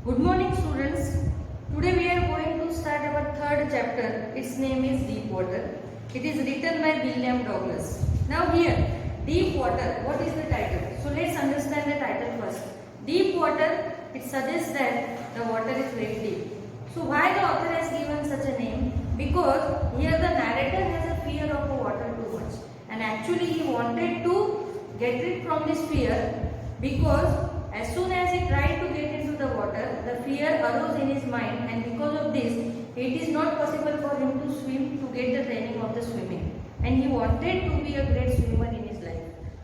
Good morning students. Today we are going to start our third chapter. Its name is Deep Water. It is written by William Douglas. Now here, Deep Water, what is the title? So let's understand the title first. Deep water, it suggests that the water is very deep. So why the author has given such a name? Because here the narrator has a fear of the water too much. And actually he wanted to get rid from this fear because as soon as he tried to get into the water, the fear arose in his mind, and because of this, it is not possible for him to swim, to get the training of the swimming. And he wanted to be a great swimmer in his life.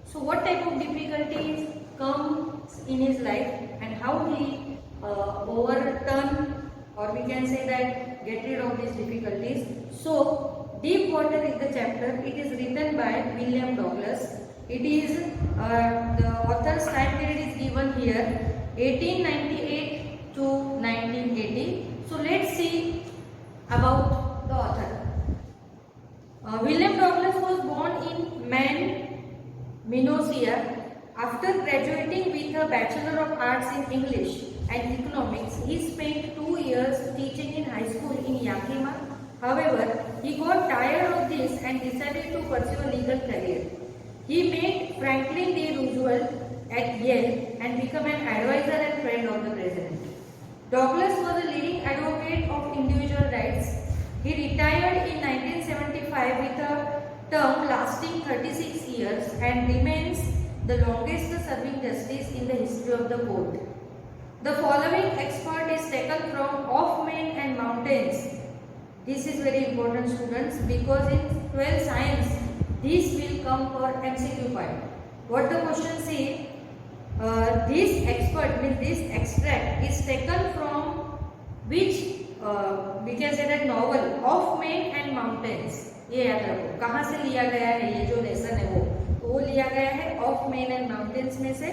So what type of difficulties comes in his life and how he overturn, or we can say that get rid of these difficulties. So Deep Water is the chapter. It is written by William Douglas. It is the author's time period is given here 1898 to 1980. So let's see about the author. William Douglas was born in Man, Minnesota. After graduating with a Bachelor of Arts in English and Economics, he spent 2 years teaching in high school in Yakima. However, he got tired of this and decided to pursue a legal career. He met Franklin D. Roosevelt at Yale and became an advisor and friend of the president. Douglas was a leading advocate of individual rights. He retired in 1975 with a term lasting 36 years and remains the longest serving justice in the history of the court. The following expert is taken from Of Men and Mountains. This is very important, students, because in 12th science, this will come for MCQ part. What the question says, this expert means this extract is taken from which we can say that novel Of Men and Mountains. ये याद रखो कहाँ से लिया गया है, ये जो लेसन है वो लिया गया है Of Men and Mountains में से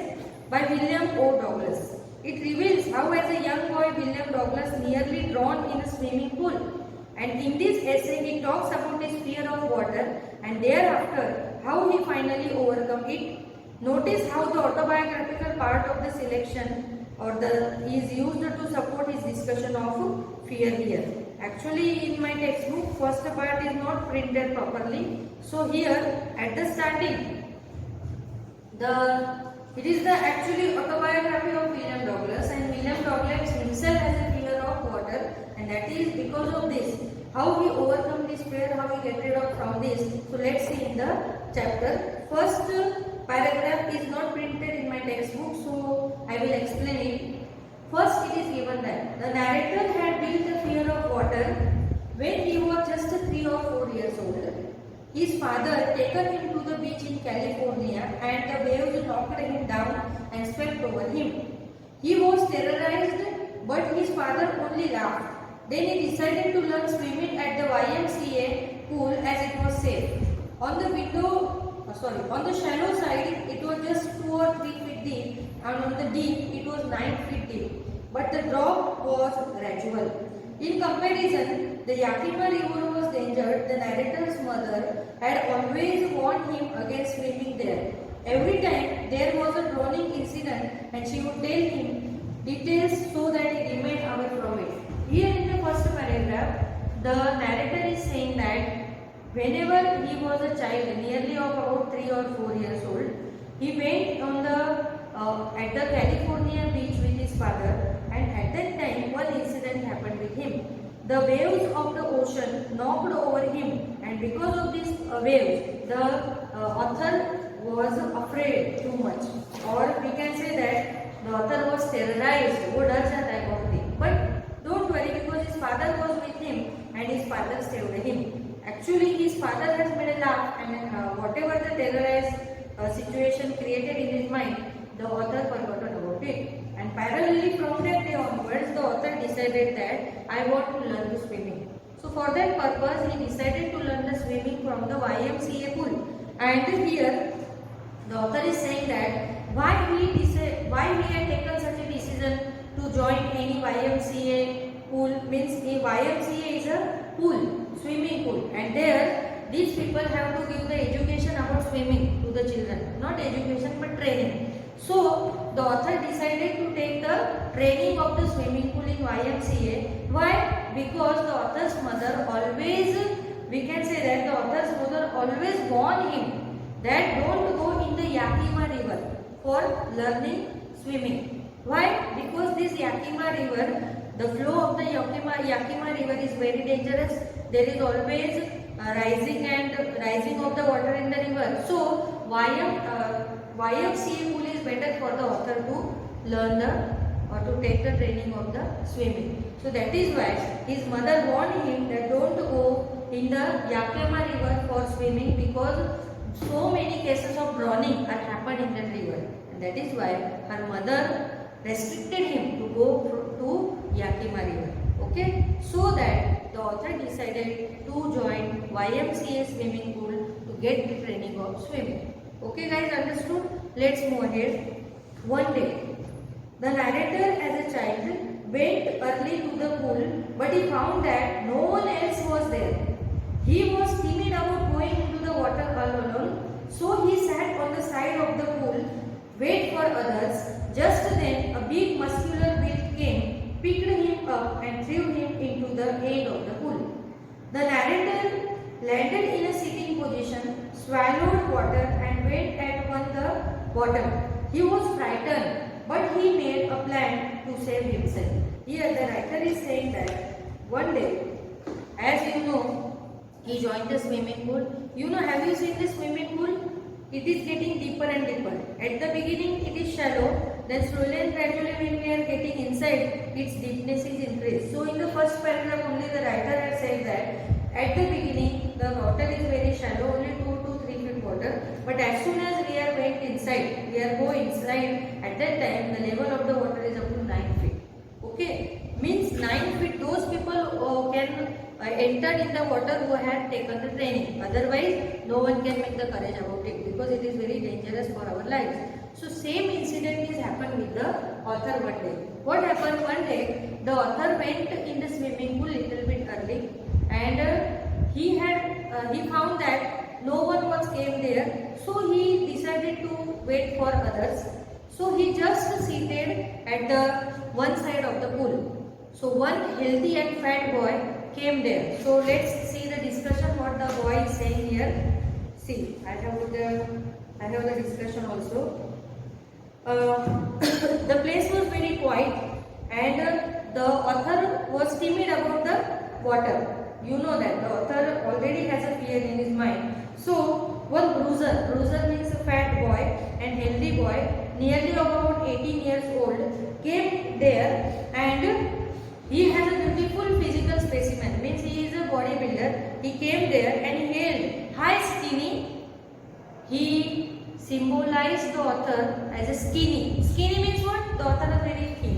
by William O. Douglas. It reveals how as a young boy William Douglas nearly drowned in a swimming pool. And in this essay, he talks about his fear of water and thereafter how he finally overcome it. Notice how the autobiographical part of the selection or is used to support his discussion of fear here. Actually, in my textbook, first part is not printed properly. So here, at the starting, it is the actually autobiography of William Douglas, and William Douglas himself has a fear of water, and that is because of this. How he overcome this fear, how he get rid of from this. So let's see in the chapter. First paragraph is not printed in my textbook, so I will explain it. First it is given that the narrator had built the fear of water when he was just 3 or 4 years old. His father taken him to the beach in California and the waves knocked him down and swept over him. He was terrorized, but his father only laughed. Then he decided to learn swimming at the YMCA pool as it was safe. On the shallow side it was just 2 or 3 feet deep, and on the deep it was 9 feet deep. But the drop was gradual. In comparison, the Yakima River was dangerous. The narrator's mother had always warned him against swimming there. Every time there was a drowning incident, and she would tell him details so that he remained away from it. Here in the first paragraph, the narrator is saying that whenever he was a child, nearly of about 3 or 4 years old, he went on at the California beach with his father, and at that time one incident happened with him. The waves of the ocean knocked over him, and because of these waves, the author was afraid too much, or we can say that the author was terrorized. वो डर जाता है बहुत ही. But don't worry, because his father was with him and his father saved him. Actually, his father has made a laugh, and whatever the terrorized situation created in his mind, the author forgot about it. And parallelly from that day onwards, the author decided that I want to learn the swimming. So for that purpose, he decided to learn the swimming from the YMCA pool. And here, the author is saying that why he had taken such a decision to join any YMCA pool. Means a YMCA is a pool, swimming pool, and there these people have to give the education about swimming to the children, not education but training. So the author decided to take the training of the swimming pool in YMCA. Why? Because the author's mother always, we can say that the author's mother always warned him that don't go in the Yakima river for learning swimming. Why? Because this Yakima river, the flow of the Yakima river is very dangerous. There is always rising of the water in the river. So YMCA pool is better for the author to learn or to take the training of the swimming. So that is why his mother warned him that don't go in the Yakima river for swimming, because so many cases of drowning are happened in that river, and that is why her mother restricted him to go to Yakima river. Okay, so that the author decided to join YMCA swimming pool to get the training of swimming. Okay guys, understood? Let's move ahead. One day, the narrator as a child went early to the pool, but he found that no one else was there. He was timid about going into the water all alone, so he sat on the side of the pool, wait for others. Just then, a big muscular build came, picked him up and threw him into the end of the pool. The narrator landed in a sitting position, swallowed water and went at the bottom. He was frightened, but he made a plan to save himself. Here the writer is saying that one day, as you know, he joined the swimming pool. You know, have you seen the swimming pool? It is getting deeper and deeper. At the beginning it is shallow, then slowly and gradually when we are getting inside, its deepness is increased. So in the first paragraph only the writer has said that at the beginning the water is very shallow, only 2 to 3 feet water. But as soon as we are went inside, we are go inside, at that time the level of the water is up to 9 feet. Okay, means 9 feet, those people can enter in the water who had taken the training. Otherwise, no one can make the courage about it, because it is very dangerous for our lives. So same incident is happened with the author one day. What happened one day? The author went in the swimming pool little bit early, and he found that no one was came there. So he decided to wait for others. So he just seated at the one side of the pool. So one healthy and fat boy came there. So let's see the discussion what the boy is saying here. See, I have the discussion also. The place was very quiet, and the author was timid about the water. You know that the author already has a fear in his mind. So one bruiser means a fat boy and healthy boy, nearly about 18 years old, came there, and he has a beautiful physical specimen, means he is a bodybuilder. He came there and he hailed, "Hi skinny." He symbolized the author as a skinny. Skinny means what? The author is very thin.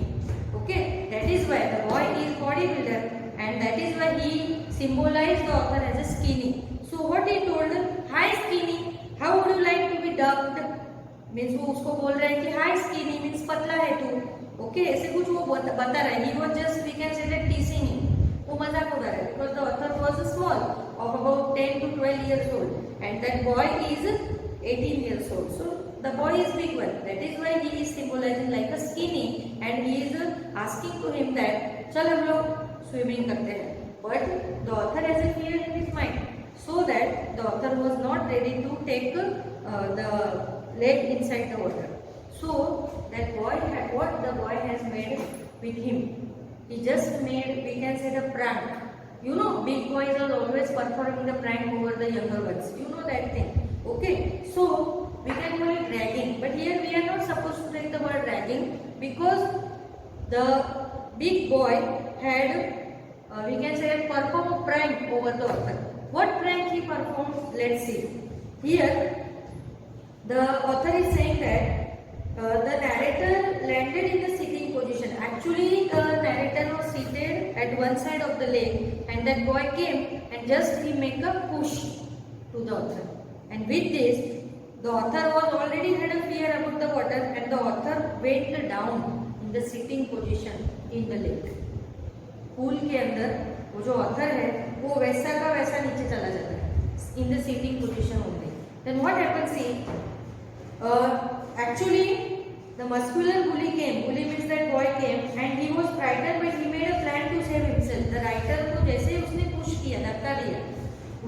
Okay, that is why the boy is bodybuilder, and that is why he symbolized the author as a skinny. So what he told, "Hi skinny, how would you like to be dubbed?" Means वो उसको बोल रहा है कि "Hi skinny" means पतला है तू. Okay, ऐसे कुछ वो बता रहा है. He was just, we can say that, teasing him. वो मजाक उड़ा रहा है, because the author was small, of about 10 to 12 years old, and that boy is 18 years old. So the boy is big one. That is why he is symbolizing like a skinny, and he is asking to him that चल हम लोग swimming करते हैं. But the author has a fear in his mind, so that the author was not ready to take the leg inside the water. So that boy what the boy has made with him, he just made, we can say, the prank. You know, big boys are always performing the prank over the younger ones. You know that thing. Okay, so we can call it ragging, but here we are not supposed to take the word ragging, because the big boy had, we can say, perform a prank over the author. What prank he performed? Let's see. Here the author is saying that the narrator landed in the sitting position. Actually, the narrator was seated at one side of the lake, and that boy came and just he make a push to the author. And with this, the author was already had a fear about the water, and the author went down in the sitting position in the lake. Pool के अंदर वो जो author है वो वैसा का वैसा नीचे चला जाता है in the sitting position only. Then what happens? See, actually The muscular bully came. Bully means that boy came and he was frightened, but he made a plan to save himself. The writer को जैसे उसने push किया, धक्का दिया,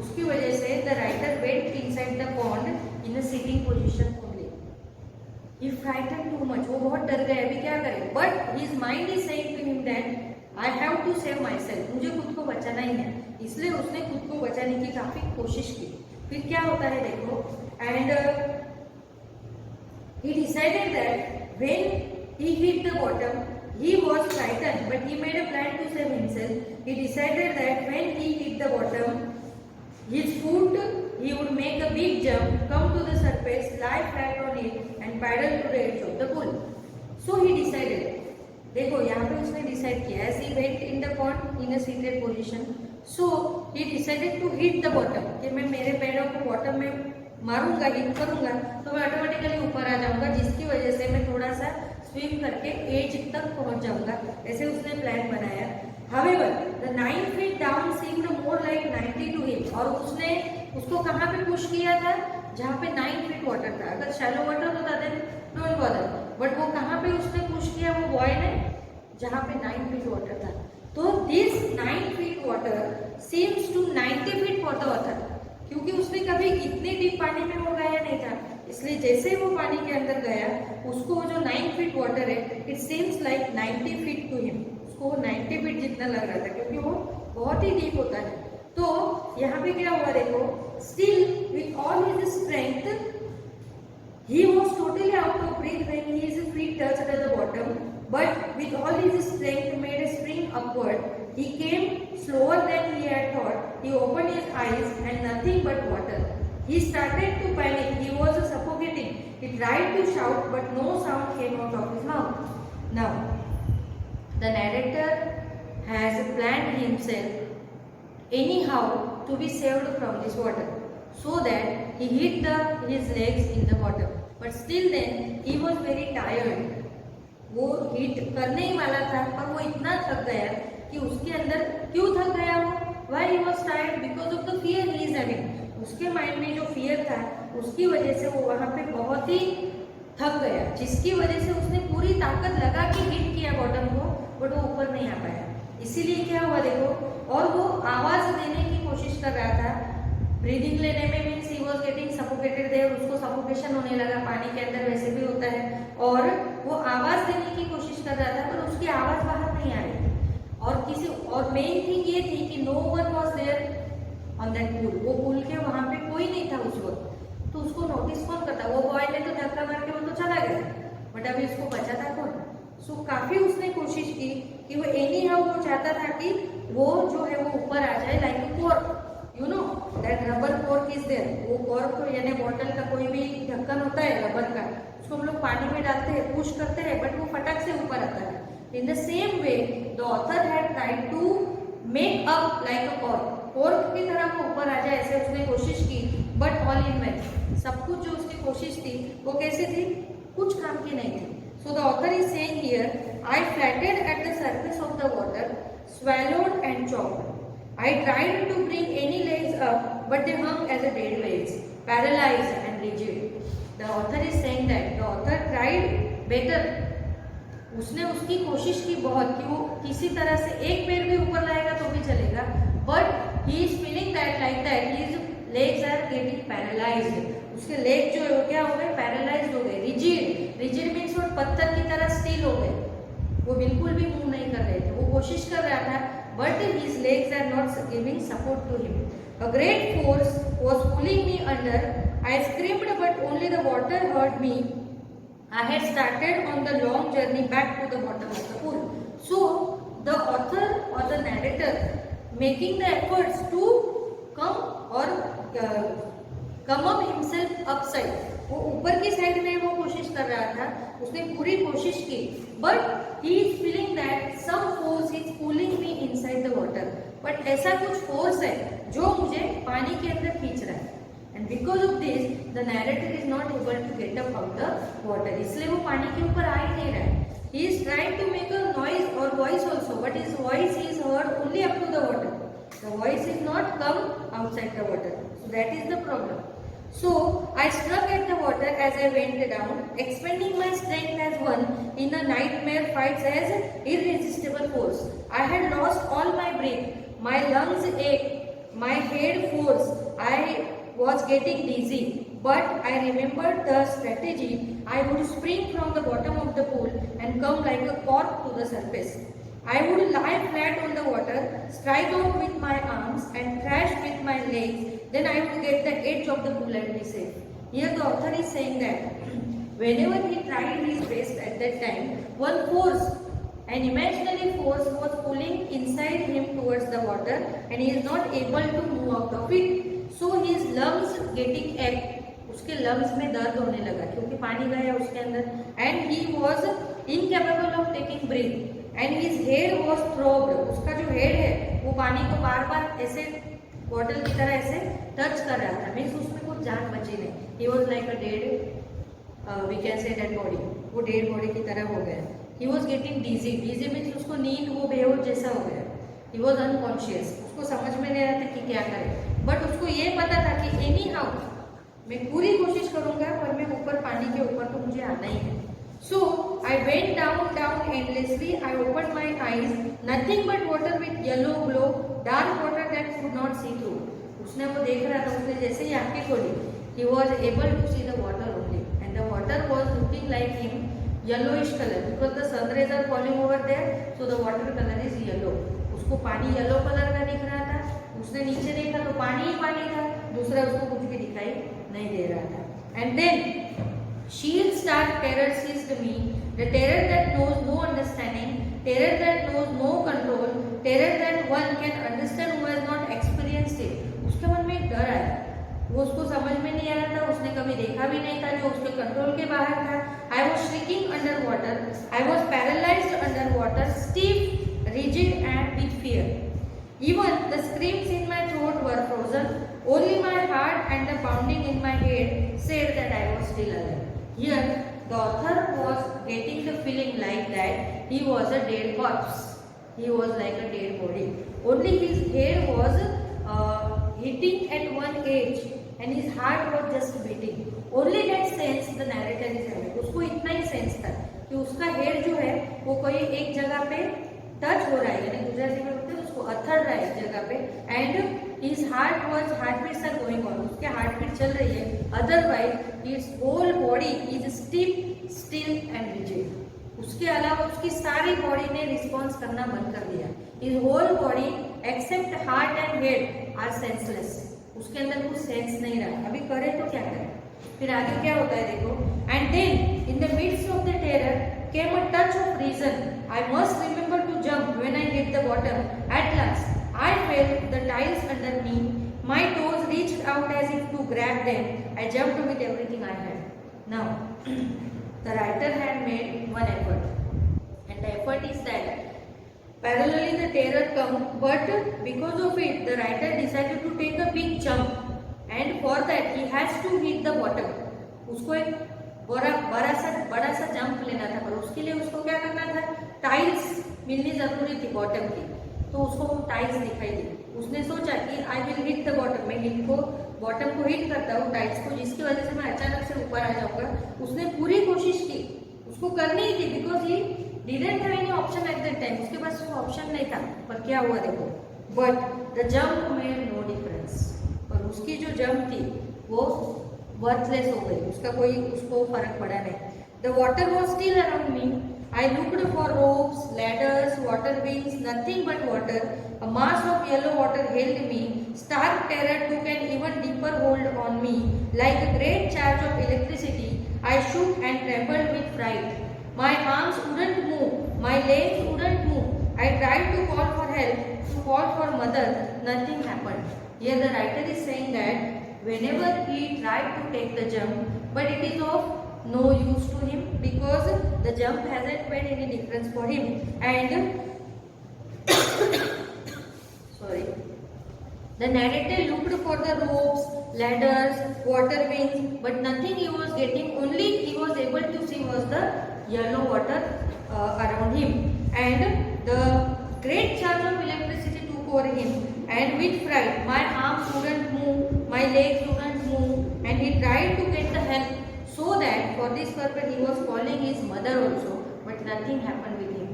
उसकी वजह से the writer went inside the pond in a sitting position only. He frightened too much. वो बहुत डर गया, अभी क्या करे? But his mind is saying to him that I have to save myself. मुझे खुद को बचाना ही है, इसलिए उसने खुद को बचाने की काफी कोशिश की. फिर क्या होता है देखो, and he decided that when he hit the bottom, he was frightened, but he made a plan to save himself. He decided that when he hit the bottom, his foot, he would make a big jump, come to the surface, lie flat on it, and paddle to the edge of the pool. So he decided. देखो यहाँ पे उसने decide किया, as he went in the pond in a seated position, so he decided to hit the bottom. कि मैं मेरे पैरों को बॉटम में मारूंगा, हिट करूंगा, तो मैं ऑटोमेटिकली ऊपर आ जाऊंगा, जिसकी वजह से मैं थोड़ा सा स्विम करके एज तक पहुंच जाऊंगा. ऐसे उसने प्लान बनाया. However, the 9 feet down seemed more like 90 to him. और उसने उसको कहाँ पे पुश किया था? जहाँ पे 9 feet वाटर था. अगर शैलो वाटर होता then don't bother. बट वो कहाँ पे उसने पुश किया वो बॉय ने? जहाँ पे 9 feet वाटर था. तो this 9 feet water seems to 90 feet for the author. क्योंकि उसने कभी इतने डीप पानी में वो गया नहीं था, इसलिए जैसे वो पानी के अंदर गया, उसको जो 9 फीट वाटर है, it seems like 90 feet to him. उसको वो 90 फीट जितना लग रहा था, क्योंकि वो बहुत ही डीप होता है. तो यहाँ पे क्या हुआ देखो, still with all his strength he was totally out of breath when his feet touched at the bottom, but with all his strength made a spring upward. He came slower than he had thought. He opened his eyes and nothing but water. He started to panic. He was suffocating. He tried to shout, but no sound came out of his mouth. Now, the narrator has planned himself anyhow to be saved from this water, so that he hit his legs in the bottom. But still then he was very tired. वो hit करने ही वाला था, पर वो इतना थक गया कि उसके अंदर, क्यों थक गया वो? Why he was tired? Because of the fear he is having. उसके माइंड में जो फियर था, उसकी वजह से वो वहाँ पे बहुत ही थक गया, जिसकी वजह से उसने पूरी ताकत लगा के हिट किया बॉटम को, बट वो ऊपर नहीं आ पाया. इसीलिए क्या हुआ देखो, और वो आवाज देने की कोशिश कर रहा था. ब्रीदिंग लेने में means he was getting suffocated there, उसको सफोकेशन होने लगा, पानी के अंदर वैसे भी होता है, और वो आवाज देने की कोशिश कर रहा था, पर उसकी आवाज बाहर नहीं आ रही थी. और मेन थिंग ये थी कि no one was there on that pool. वो पूल के वहां पे कोई नहीं था उस वक्त, तो उसको नोटिस कौन करता? वो बॉय ने तो धक्का मार के वो तो चला गया, बट अभी उसको बचा था कौन? सो काफी उसने कोशिश की कि वो एनी हाउ, वो चाहता था कि वो जो है वो ऊपर आ जाए, like cork, you know that rubber cork is there. वो कोर्क यानी बॉटल का कोई भी ढक्कन होता है रबर का, उसको हम लोग पानी में डालते हैं, पुश करते हैं, बट वो फटक से ऊपर आता है. In the same way the author had tried to make up like a cork. Cork की तरह वो ऊपर आ जाए, ऐसे उसने कोशिश की, बट ऑल इन वेन. सब कुछ जो उसकी कोशिश थी वो कैसे थी? कुछ काम की नहीं थी. So the author is saying here, I floated at the surface of the water, swallowed and choked. I tried to bring any legs up, but they hung as a dead weights, paralyzed and rigid. The author is saying that the author tried better. उसने उसकी कोशिश की बहुत कि वो किसी तरह से एक पैर भी ऊपर लाएगा तो भी चलेगा, but he is feeling that like that his legs are getting paralyzed. उसके लेग जो है क्या हो गए? पैरालाइज्ड हो गए. रिजिड मीन्स वो पत्थर की तरह स्टील हो गए, वो बिल्कुल भी मूव नहीं कर रहे थे. वो कोशिश कर रहा था, but his legs are not giving support to him. A great force was pulling me under. I screamed, but only the water heard me. I had started on the long journey back to the bottom of the pool. So the author or the narrator making the efforts to come up himself upside. वो ऊपर की side में वो कोशिश कर रहा था, उसने पूरी कोशिश की, but he is feeling that some force is pulling me inside the water. But ऐसा कुछ फोर्स है जो मुझे पानी के अंदर खींच रहा है, and because of this the narrator is not able to get up out the water. इसलिए वो पानी के ऊपर आ ही नहीं रहा है. He is trying to make a noise और voice also, but his voice is heard only up to the water. The voice is not come outside the water. So that is the problem. So I struck at the water as I went down, expending my strength as one in a nightmare fights as irresistible force. I had lost all my breath, my lungs ached, my head force. I was getting dizzy, but I remembered the strategy. I would spring from the bottom of the pool and come like a cork to the surface. I would lie flat on the water, strike out with my arms and thrash with my legs. Then I would get the edge of the pool and be safe. Here the author is saying that whenever he tried his best at that time, one force, an imaginary force was pulling inside him towards the water and he is not able to move out of it. So his lungs getting ache, उसके lungs में दर्द होने लगा क्योंकि पानी गया उसके अंदर, and he was incapable of taking breath and his head was throbbed, उसका जो हेड है वो पानी को बार बार ऐसे बॉटल की तरह ऐसे टच कर रहा था, मीन्स उसमें कुछ जान बची नहीं. He was like a dead, we can say dead body, वो डेड बॉडी की तरह हो गया. He was getting dizzy, dizzy means उसको नींद, वो बेहोश जैसा हो गया. ही वॉज अनकॉन्शियस, उसको समझ में नहीं आता कि क्या करे, बट उसको ये पता था कि एनी हाउ मैं पूरी कोशिश करूंगा पर मैं ऊपर पानी के ऊपर तो मुझे आना ही है. So I went down down endlessly. I open my eyes, nothing but water with yellow glow, dark water that could not see through. उसने वो देख रहा था, उसने जैसे ही आंखें खोली, he was able to see the water only and the water was looking like him yellowish colour because the sun rays are falling over there, so the water colour is yellow. उसको पानी yellow colour का दिख रहा था, उसने नीचे देखा तो पानी ही पानी था, दूसरा उसको कुछ भी दिखाई नहीं दे रहा था. And then sheer stark terror seized me, the terror that knows no understanding, terror that knows no control, terror that one can understand who has not experienced it. उसके मन में एक डर आया, वो उसको समझ में नहीं आ रहा था, उसने कभी देखा भी नहीं था, जो उसके कंट्रोल के बाहर था. I was shrieking under water, I was paralyzed under water, stiff, rigid and with fear. Even the screams in my throat were frozen. Only my heart and the pounding in my head said that I was still alive. Here, the author was getting the feeling like that he was a dead corpse. He was like a dead body. Only his head was hitting at one edge and his heart was just beating. Only that sense the narrator is having. उसको इतना ही sense था कि उसका head जो है वो कोई एक जगह पे टच हो रहा है, यानी गुजराती में बोलते हैं उसको अथड़ रहा है इस जगह पे, and his heart was, heart beats are going on, उसके हार्ट बीट चल रही है, otherwise his whole body is stiff, still and rigid. उसके अलावा उसकी सारी बॉडी ने रिस्पॉन्स करना बंद कर दिया. His whole body except heart and head are senseless. उसके अंदर कुछ सेंस नहीं रहा, अभी करे तो क्या करे. फिर आगे क्या होता है देखो. And then in the midst of the terror came a touch of reason. I must remember to jump when I hit the bottom. At last, I felt the tiles under me. My toes reached out as if to grab them. I jumped with everything I had. Now, the writer had made one effort, and the effort is that parallelly the terror come, but because of it, the writer decided to take a big jump, and for that he has to hit the bottom. उसको एक बड़ा सा jump लेना था, पर उसके लिए उसको क्या करना था, टाइल्स मिलनी जरूरी थी बॉटम की. तो उसको वो टाइल्स दिखाई दी. उसने सोचा कि I will hit the bottom, मैं बॉटम को हिट करता हूँ टाइल्स को, जिसकी वजह से मैं अचानक से ऊपर आ जाऊंगा. उसने पूरी कोशिश की, उसको करनी ही थी, because he didn't have any option at that time. उसके पास कोई ऑप्शन नहीं था. पर क्या हुआ देखो, but the jump made no difference. और उसकी जो जंप थी वो वर्थलेस हो गई, उसका कोई उसको फर्क पड़ा नहीं. The water was still around me. I looked for ropes, ladders, water wings, nothing but water. A mass of yellow water held me. Stark terror took an even deeper hold on me. Like a great charge of electricity, I shook and trembled with fright. My arms wouldn't move, my legs wouldn't move. I tried to call for help, to call for mother. Nothing happened. Here the writer is saying that whenever he tried to take the jump, but it is of no use to him because the jump hasn't made any difference for him. And sorry, the narrator looked for the ropes, ladders, water wings, but nothing he was getting. Only he was able to see was the yellow water around him, and the great charge of electricity took over him. And with fright, my arms wouldn't move, my legs wouldn't move, and he for this purpose he was calling his mother also, but nothing happened with him.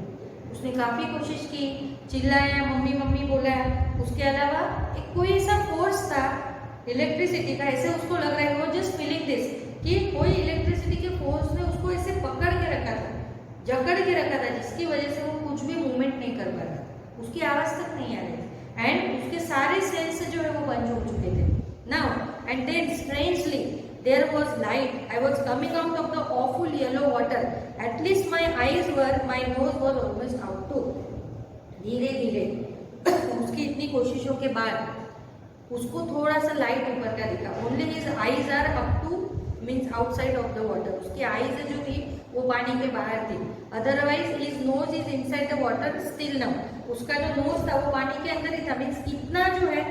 उसने काफी कोशिश की, चिल्लाया, mummy mummy बोला, उसके अलावा एक कोई ऐसा फोर्स था इलेक्ट्रिसिटी का, ऐसे उसको लग रहा है, वो जस्ट फीलिंग दिस कि कोई इलेक्ट्रिसिटी के फोर्स ने उसको ऐसे पकड़ के रखा था, जकड़ के रखा था, जिसकी वजह से वो कुछ भी मूवमेंट नहीं कर पा रहा था, उसकी आवाज तक नहीं आ रही थी, एंड उसके सारे सेल्स जो है वो बंद हो चुके थे. Now and then strangely there was light. I was coming out of the awful yellow water. At least my eyes were, my nose was almost out too. धीरे धीरे उसकी इतनी कोशिशों के बाद उसको थोड़ा सा लाइट ऊपर का दिखा. Only his eyes are up to means outside of the water. उसकी eyes जो थी वो पानी के बाहर थी. Otherwise his nose is inside the water still now. उसका जो nose था वो पानी के अंदर ही था. Means इतना जो है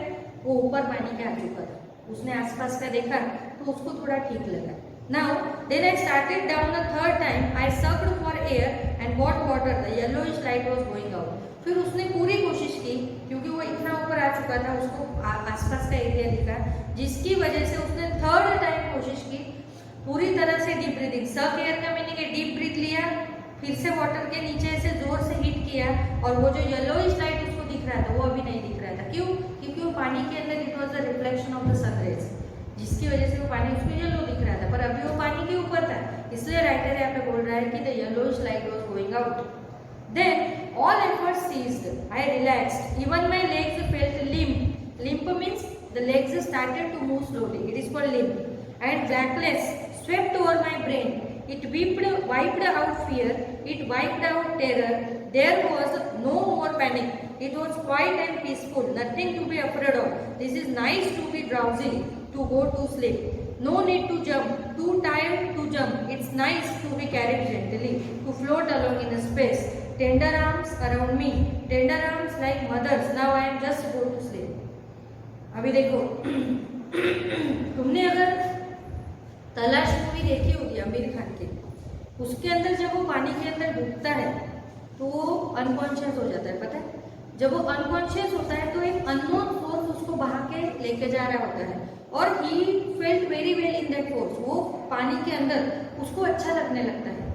वो ऊपर पानी के आ चुका था. उसने आसपास का देखा तो उसको थोड़ा ठीक लगा. Now then I started down the third time. I sucked for air and got water. The yellowish light was going out. फिर उसने पूरी कोशिश की क्योंकि वो इतना ऊपर आ चुका था, उसको आसपास का एरिया दिखा, जिसकी वजह से उसने थर्ड टाइम कोशिश की पूरी तरह से डीप ब्रीथिंग. सक एयर का मीनिंग है डीप ब्रीथ लिया, फिर से वाटर के नीचे से जोर से हिट किया और वो जो येलोइश लाइट उसको दिख रहा था वो अभी नहीं दिख रहा था. क्यों? क्योंकि वो पानी के अंदर it was the reflection of the sun rays, जिसकी वजह से वो पानी उसको येलो दिख रहा था, पर अभी वो पानी के ऊपर था. इसलिए राइटर यहाँ पे बोल रहा है कि the yellowish light was going out. Then all efforts ceased. I relaxed. Even my legs felt limp. Limp means the legs started to move slowly. It is called limp. And blackness swept over my brain. It wiped out fear. It wiped out terror. There was no more panic. It was quiet and peaceful. Nothing to be afraid of. This is nice to be drowsy, to go to sleep. No need to jump. Too tired to jump. It's nice to be carried gently, to float along in space. Tender arms around me. Tender arms like mothers. Now I am just go to sleep. अभी देखो तुमने अगर तलाश movie देखी होगी आमिर खान की, उसके अंदर जब वो पानी के अंदर डूबता है तो वो अनकॉन्शियस हो जाता है. पता है, जब वो अनकॉन्शियस होता है तो एक अननोन फोर्स उसको बहा के लेके जा रहा होता है और he felt very well in that force. वो पानी के अंदर उसको अच्छा लगने लगता है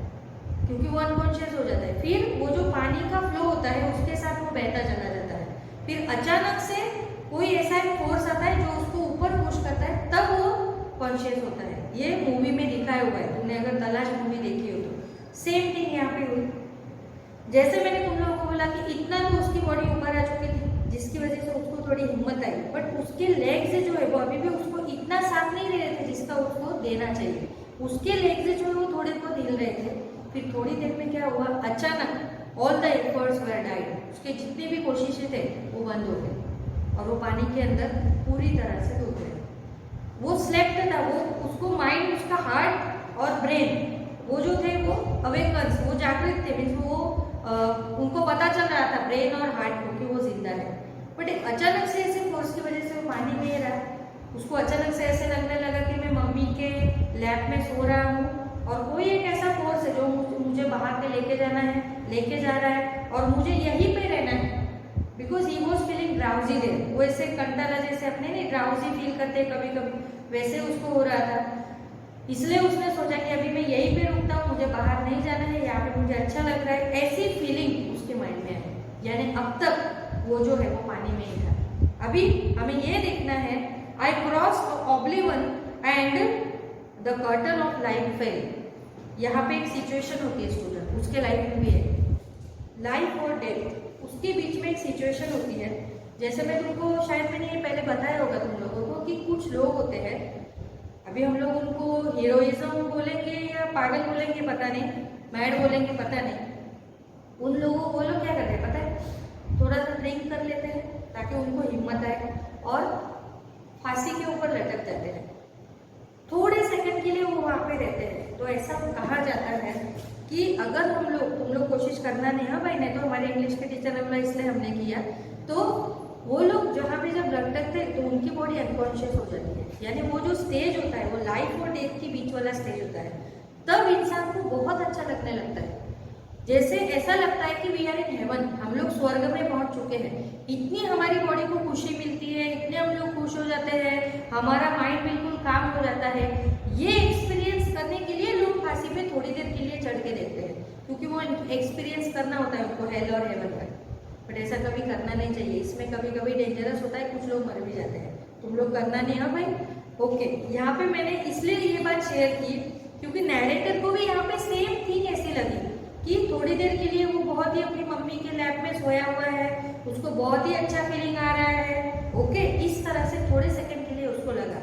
क्योंकि वो अनकॉन्शियस हो जाता है. फिर वो जो पानी का फ्लो होता है उसके साथ वो बहता चला जाता है. फिर अचानक से कोई ऐसा एक फोर्स आता है जो उसको ऊपर पुश करता है, तब वो कॉन्शियस होता है. ये मूवी में दिखाया हुआ है, तुमने अगर तलाश मूवी देखी हो तो. सेम थिंग यहाँ पे हुई. जैसे मैंने तुम लोगों को बोला कि इतना तो उसकी बॉडी ऊपर आ चुकी थी जिसकी वजह से उसको थोड़ी हिम्मत आई, बट उसके लेग्स जो है वो अभी भी उसको इतना साथ नहीं दे रहे थे जिसका उसको देना चाहिए. उसके लेग्स जो है वो थोड़े बहुत हिल रहे थे. फिर थोड़ी देर में क्या हुआ, अचानक all the efforts were died. उसके जितनी भी कोशिशें थे वो बंद हो गए और वो पानी के अंदर पूरी तरह से डूब गए. वो स्लेप्ट था, वो उसको माइंड, उसका हार्ट और ब्रेन वो जो थे वो अवेकन्स, वो जागृत थे. मीन्स वो उनको पता चल रहा था ब्रेन और हार्ट को कि वो जिंदा है. बट अचानक से ऐसे फोर्स की वजह से वो पानी में रहा. उसको अचानक से ऐसे लगने लगा कि मैं मम्मी के लैप में सो रहा हूँ और कोई एक ऐसा फोर्स है जो मुझे बाहर के लेके जाना है, लेके जा रहा है और मुझे यहीं पे रहना है. Because he was feeling drowsy there. वो ऐसे कंटाला जैसे अपने नहीं ड्राउजी फील करते हैं कभी कभी, वैसे उसको हो रहा था. इसलिए उसने सोचा कि अभी मैं यहीं पे रुकता हूँ, मुझे बाहर नहीं जाना है, यहाँ पे मुझे अच्छा लग रहा है. ऐसी फीलिंग उसके माइंड में है. यानी अब तक वो जो है वो पानी में ही था. अभी हमें ये देखना है, I cross oblivion and the curtain of life fell. यहाँ पे एक सिचुएशन होती है स्टूडेंट, उसके लाइफ में भी है. लाइफ और डेथ, उसके बीच में एक सिचुएशन होती है. जैसे मैं तुमको शायद मैंने ये पहले बताया होगा तुम लोगों को कि कुछ लोग होते हैं, अभी हम लोग उनको हीरोइज्म बोलेंगे या पागल बोलेंगे पता नहीं, मैड बोलेंगे पता नहीं. उन लोगों वो लोग क्या करते हैं पता है, थोड़ा सा ड्रिंक कर लेते हैं ताकि उनको हिम्मत आए और फांसी के ऊपर लटक जाते हैं. थोड़े सेकंड के लिए वो वहाँ पे रहते हैं. तो ऐसा कहा जाता है कि अगर तुम लोग कोशिश करना नहीं, हाँ भाई, नहीं तो हमारे इंग्लिश के टीचर ने बोला इसलिए हमने किया. तो वो लोग जहाँ पे जब लटकते हैं तो उनकी बॉडी अनकॉन्शियस हो जाती है. यानी वो जो स्टेज होता है वो लाइफ और डेथ के बीच वाला स्टेज होता है. तब इंसान को बहुत अच्छा लगने लगता है. जैसे ऐसा लगता है कि वी आर इन हेवन, हम लोग स्वर्ग में पहुंच चुके हैं. इतनी हमारी बॉडी को खुशी मिलती है, इतने हम लोग खुश हो जाते हैं, हमारा माइंड बिल्कुल काम हो जाता है. ये एक्सपीरियंस करने के लिए लोग फांसी पे थोड़ी देर के लिए चढ़ के देखते हैं, क्योंकि वो एक्सपीरियंस करना होता है उनको हेल और हेवन का। बट ऐसा कभी करना नहीं चाहिए, इसमें कभी कभी डेंजरस होता है, कुछ लोग मर भी जाते हैं। तुम लोग करना नहीं है भाई। ओके, यहाँ पे मैंने इसलिए ये बात शेयर की क्योंकि नैरेटर को भी यहाँ पे सेम थिंग ऐसी लगी कि थोड़ी देर के लिए वो बहुत ही अपनी मम्मी के लैप में सोया हुआ है, उसको बहुत ही अच्छा फीलिंग आ रहा है। ओके, इस तरह से थोड़े सेकंड के लिए उसको लगा।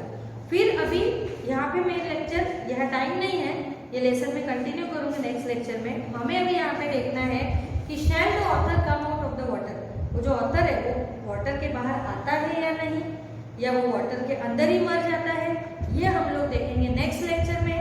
फिर अभी यहाँ पे मेरा लेक्चर, यह टाइम नहीं है, ये लेसन में कंटिन्यू करूंगी नेक्स्ट लेक्चर में। हमें अभी यहाँ पे देखना है कि shall the author come out of the water, वो जो ऑथर है वो वाटर के बाहर आता है या नहीं, या वो वाटर के अंदर ही मर जाता है, ये हम लोग देखेंगे नेक्स्ट लेक्चर में।